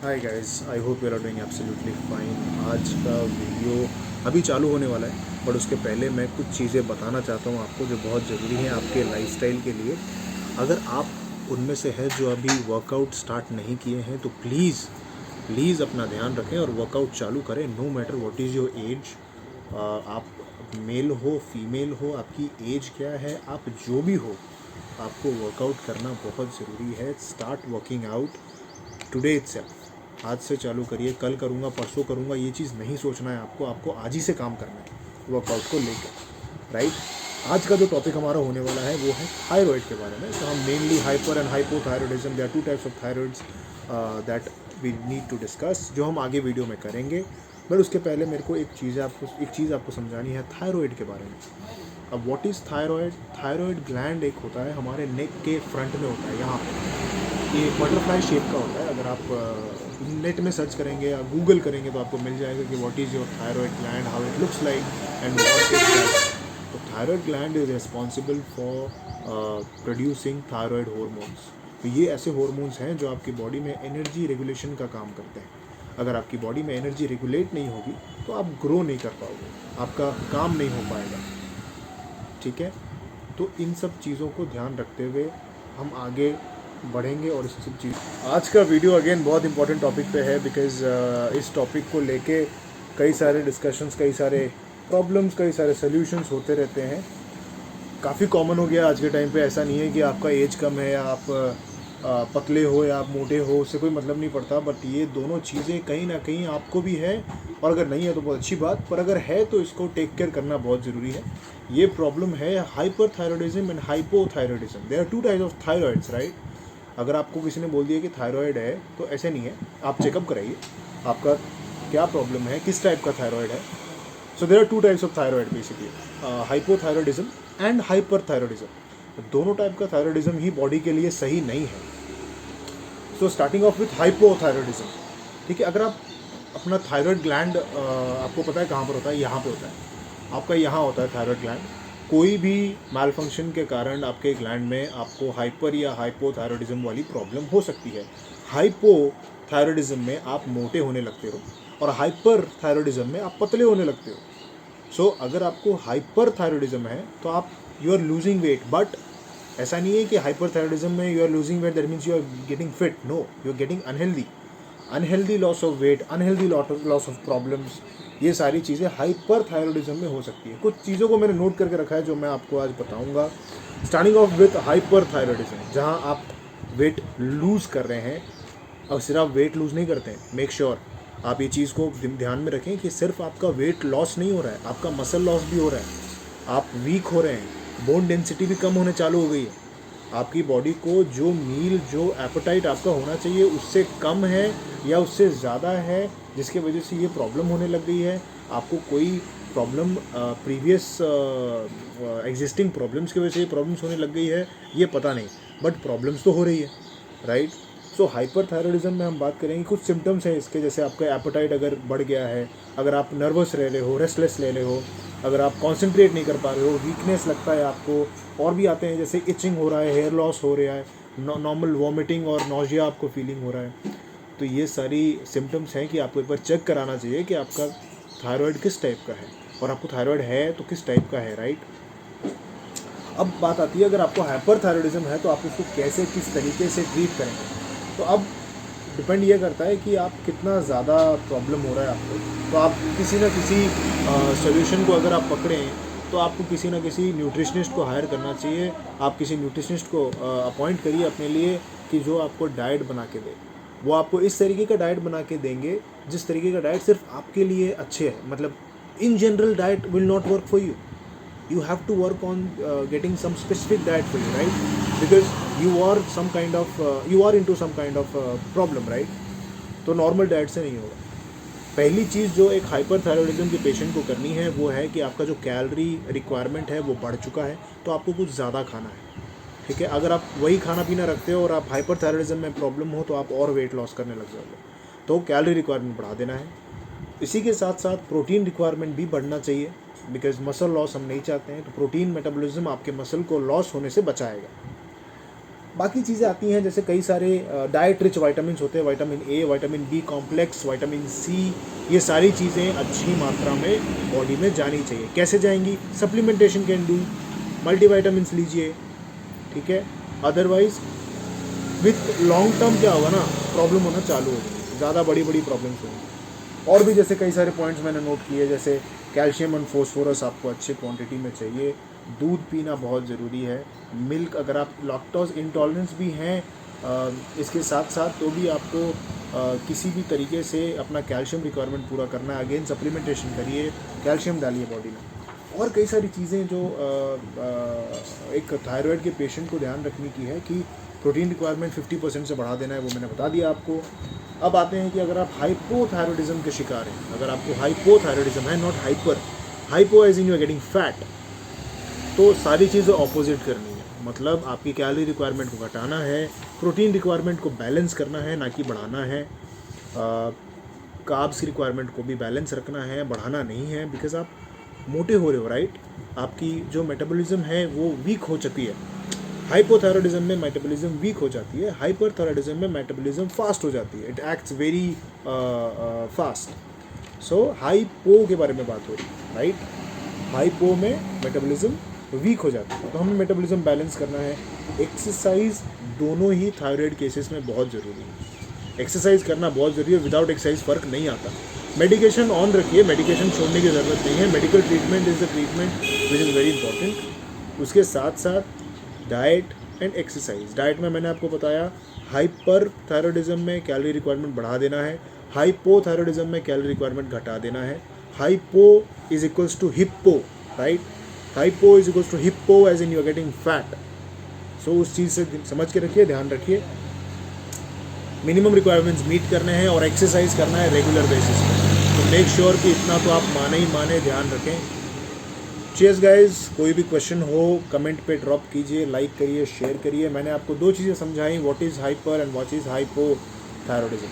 Hi guys, I hope you are doing absolutely fine. आज का video अभी चालू होने वाला है, बट उसके पहले मैं कुछ चीज़ें बताना चाहता हूँ आपको जो बहुत ज़रूरी हैं आपके लाइफस्टाइल के लिए। अगर आप उनमें से हैं जो अभी वर्कआउट स्टार्ट नहीं किए हैं तो प्लीज़ प्लीज़ अपना ध्यान रखें और वर्कआउट चालू करें, no matter what is your age. आप मेल हो फीमेल हो, आपकी एज क्या है, आप जो भी हो, आपको वर्कआउट करना बहुत ज़रूरी है। Start working out today itself. आज से चालू करिए, कल करूँगा परसों करूँगा ये चीज़ नहीं सोचना है आपको, आपको आज ही से काम करना है वर्कआउट को लेकर, राइट। आज का जो टॉपिक हमारा होने वाला है वो है थायराइड के बारे में। तो हम mainly hyper and hypothyroidism, there are two types of thyroids that we need to discuss, जो हम आगे वीडियो में करेंगे। बट उसके पहले मेरे को एक चीज़ आपको समझानी है थायराइड के बारे में। अब what is thyroid? Thyroid gland एक होता है, हमारे नेक के फ्रंट में होता है, यहाँ पे ये बटरफ्लाई शेप का होता है। अगर आप नेट में सर्च करेंगे या गूगल करेंगे तो आपको मिल जाएगा कि what is your thyroid gland, how it looks like and what it does. तो thyroid gland is responsible for producing thyroid hormones. तो ये ऐसे हॉर्मोन्स हैं जो आपकी बॉडी में एनर्जी रेगुलेशन का काम करते हैं। अगर आपकी बॉडी में एनर्जी रेगुलेट नहीं होगी तो आप ग्रो नहीं कर पाओगे, आपका काम नहीं हो पाएगा, ठीक है। तो इन सब चीज़ों को ध्यान रखते हुए हम आगे बढ़ेंगे। और इस सब चीज़, आज का वीडियो अगेन बहुत इंपॉर्टेंट टॉपिक पे है, बिकॉज़ इस टॉपिक को लेके कई सारे डिस्कशंस, कई सारे प्रॉब्लम्स, कई सारे सॉल्यूशंस होते रहते हैं। काफ़ी कॉमन हो गया आज के टाइम पे। ऐसा नहीं है कि आपका एज कम है या आप पतले हो या आप मोटे हो, उससे कोई मतलब नहीं पड़ता। बट ये दोनों चीज़ें कहीं ना कहीं आपको भी है, और अगर नहीं है तो बहुत अच्छी बात, पर अगर है तो इसको टेक केयर करना बहुत ज़रूरी है। ये प्रॉब्लम है hyper thyroidism and hypothyroidism. There are two types of thyroids, right. अगर आपको किसी ने बोल दिया कि थायराइड है तो ऐसे नहीं है, आप चेकअप कराइए आपका क्या प्रॉब्लम है, किस टाइप का थायराइड है। So there are two types of thyroid basically, hypothyroidism and hyperthyroidism. दोनों टाइप का थायरॉयडिज्म ही बॉडी के लिए सही नहीं है। So starting off with hypothyroidism, ठीक है। अगर आप अपना थायराइड ग्लैंड, आपको पता है कहाँ पर होता है, यहाँ पे होता है, आपका यहाँ होता है थायराइड ग्लैंड। कोई भी मैल फंक्शन के कारण आपके ग्लैंड में आपको हाइपर या हाइपोथायरॉयडिज्म वाली प्रॉब्लम हो सकती है। हाइपोथायरॉयडिज्म में आप मोटे होने लगते हो और हाइपर थायरॉयडिज्म में आप पतले होने लगते हो। सो अगर आपको हाइपर थायरॉयडिज्म है तो आप you are losing weight, but ऐसा नहीं है कि हाइपर थायरॉयडिज्म में you are losing weight that means you are getting fit. No, you are getting unhealthy loss of weight, unhealthy loss of problems. ये सारी चीज़ें हाइपर थायरॉयडिज्म में हो सकती है। कुछ चीज़ों को मैंने नोट करके रखा है जो मैं आपको आज बताऊंगा। Starting off with hyper thyroidism, जहाँ आप वेट लूज़ कर रहे हैं। और सिर्फ आप वेट लूज़ नहीं करते हैं, मेक श्योर आप ये चीज़ को ध्यान में रखें कि सिर्फ आपका वेट लॉस नहीं हो रहा है, आपका मसल लॉस भी हो रहा है। आप वीक हो रहे हैं, बोन डेंसिटी भी कम होने चालू हो गई है। आपकी बॉडी को जो मील, जो एपेटाइट आपका होना चाहिए उससे कम है या उससे ज़्यादा है, जिसकी वजह से ये प्रॉब्लम होने लग गई है। आपको कोई प्रॉब्लम प्रीवियस एग्जिस्टिंग प्रॉब्लम्स की वजह से ये प्रॉब्लम्स होने लग गई है, ये पता नहीं, बट प्रॉब्लम्स तो हो रही है, राइट। सो हाइपर थायरॉयडिज्म में हम बात करेंगे, कुछ सिम्टम्स हैं इसके, जैसे आपका एपेटाइट अगर बढ़ गया है, अगर आप नर्वस रह रहे हो, रेस्टलेस रह रहे हो, अगर आप कॉन्सेंट्रेट नहीं कर पा रहे हो, वीकनेस लगता है आपको। और भी आते हैं जैसे इचिंग हो रहा है, हेयर लॉस हो रहा है, नॉर्मल वॉमिटिंग और नोजिया आपको फीलिंग हो रहा है। तो ये सारी सिम्टम्स हैं कि आपको एक बार चेक कराना चाहिए कि आपका थायराइड किस टाइप का है, और आपको थायराइड है तो किस टाइप का है, राइट। अब बात आती है, अगर आपको हाइपर थायरॉयडिज्म है तो आप उसको कैसे, किस तरीके से ट्रीट करेंगे। तो अब डिपेंड ये करता है कि आप कितना ज़्यादा प्रॉब्लम हो रहा है आपको। तो आप किसी न किसी सोल्यूशन को अगर आप पकड़ें तो आपको किसी न किसी न्यूट्रिशनिस्ट को हायर करना चाहिए। आप किसी न्यूट्रिशनिस्ट को अपॉइंट करिए अपने लिए, कि जो आपको डाइट बना के दे। वो आपको इस तरीके का डाइट बना के देंगे जिस तरीके का डाइट सिर्फ आपके लिए अच्छे है। मतलब in general diet will not work for you, you have to work on getting some specific diet for you, right? Because you are into some kind of problem, right? तो नॉर्मल डाइट से नहीं होगा। पहली चीज़ जो एक hyper thyroidism के patient को करनी है वो है कि आपका जो कैलोरी रिक्वायरमेंट है वो बढ़ चुका है, तो आपको कुछ ज़्यादा खाना है, ठीक है। अगर आप वही खाना पीना रखते हो और आप हाइपर थायरॉयडिज्म में प्रॉब्लम हो तो आप और वेट लॉस करने लग जाओगे, तो कैलोरी रिक्वायरमेंट बढ़ा देना है। इसी के साथ साथ प्रोटीन रिक्वायरमेंट भी बढ़ना चाहिए, बिकॉज मसल लॉस हम नहीं चाहते हैं। तो प्रोटीन मेटाबॉलिज्म आपके मसल को लॉस होने से बचाएगा। बाकी चीज़ें आती हैं जैसे कई सारे डाइट रिच वाइटामिन होते हैं, vitamin A, vitamin B complex, vitamin C, ये सारी चीज़ें अच्छी मात्रा में बॉडी में जानी चाहिए। कैसे जाएंगी? सप्लीमेंटेशन कैन डू, मल्टीविटामिन लीजिए, ठीक है। अदरवाइज विथ लॉन्ग टर्म क्या होगा ना, प्रॉब्लम होना चालू हो जाएगी, ज़्यादा बड़ी बड़ी प्रॉब्लम्स होंगी। और भी जैसे कई सारे पॉइंट्स मैंने नोट किए, जैसे कैल्शियम एंड फोस्फोरस आपको अच्छे क्वांटिटी में चाहिए, दूध पीना बहुत ज़रूरी है, मिल्क, अगर आप लैक्टोज इंटॉलरेंस भी हैं इसके साथ साथ तो भी आपको किसी भी तरीके से अपना कैल्शियम रिक्वायरमेंट पूरा करना है। अगेन सप्लीमेंटेशन करिए, कैल्शियम डालिए बॉडी में। और कई सारी चीज़ें जो एक थायराइड के पेशेंट को ध्यान रखने की है कि प्रोटीन रिक्वायरमेंट 50% से बढ़ा देना है, वो मैंने बता दिया आपको। अब आते हैं कि अगर आप हाइपोथायरॉयडिज्म के शिकार हैं, अगर आपको हाइपोथायरॉयडिज्म है, not hyper, hypo as in you are getting fat, तो सारी चीज़ें ऑपोजिट करनी है। मतलब आपकी कैलोरी रिक्वायरमेंट को घटाना है, प्रोटीन रिक्वायरमेंट को बैलेंस करना है, ना कि बढ़ाना है। कार्ब्स की रिक्वायरमेंट को भी बैलेंस रखना है, बढ़ाना नहीं है, बिकॉज आप मोटे हो रहे हो, राइट। आपकी जो मेटाबॉलिज्म है वो वीक हो चुकी है। हाइपोथायरॉयडिज्म में मेटाबॉलिज्म वीक हो जाती है, हाइपरथायरॉयडिज्म में मेटाबॉलिज्म फास्ट हो जाती है, it acts very fast. So hypo के बारे में बात हो रही है, राइट। हाइपो में मेटाबॉलिज्म वीक हो जाती है, तो हमें मेटाबॉलिज्म बैलेंस करना है। एक्सरसाइज दोनों ही थायराइड केसेस में बहुत ज़रूरी है, एक्सरसाइज करना बहुत ज़रूरी है, विदाउट एक्सरसाइज फ़र्क नहीं आता। मेडिकेशन ऑन रखिए, मेडिकेशन छोड़ने की ज़रूरत नहीं है, medical treatment is the treatment which is very important. उसके साथ साथ डाइट एंड एक्सरसाइज। डाइट में मैंने आपको बताया, हाइपर थायरॉयडिज्म में कैलोरी रिक्वायरमेंट बढ़ा देना है, हाइपोथायरॉयडिज्म में कैलोरी रिक्वायरमेंट घटा देना है। Hypo is equals to hippo, right. Hypo is equals to hippo as in you are getting fat. So उस चीज़ से समझ के रखिए, ध्यान रखिए। मिनिमम रिक्वायरमेंट्स मीट करने हैं और एक्सरसाइज करना है रेगुलर बेसिस पे, तो मेक श्योर कि इतना तो आप माने, ध्यान रखें। चीयर्स गाइस, कोई भी क्वेश्चन हो कमेंट पे ड्रॉप कीजिए, लाइक करिए, शेयर करिए। मैंने आपको दो चीज़ें समझाई, what is hyper and what is hypothyroidism.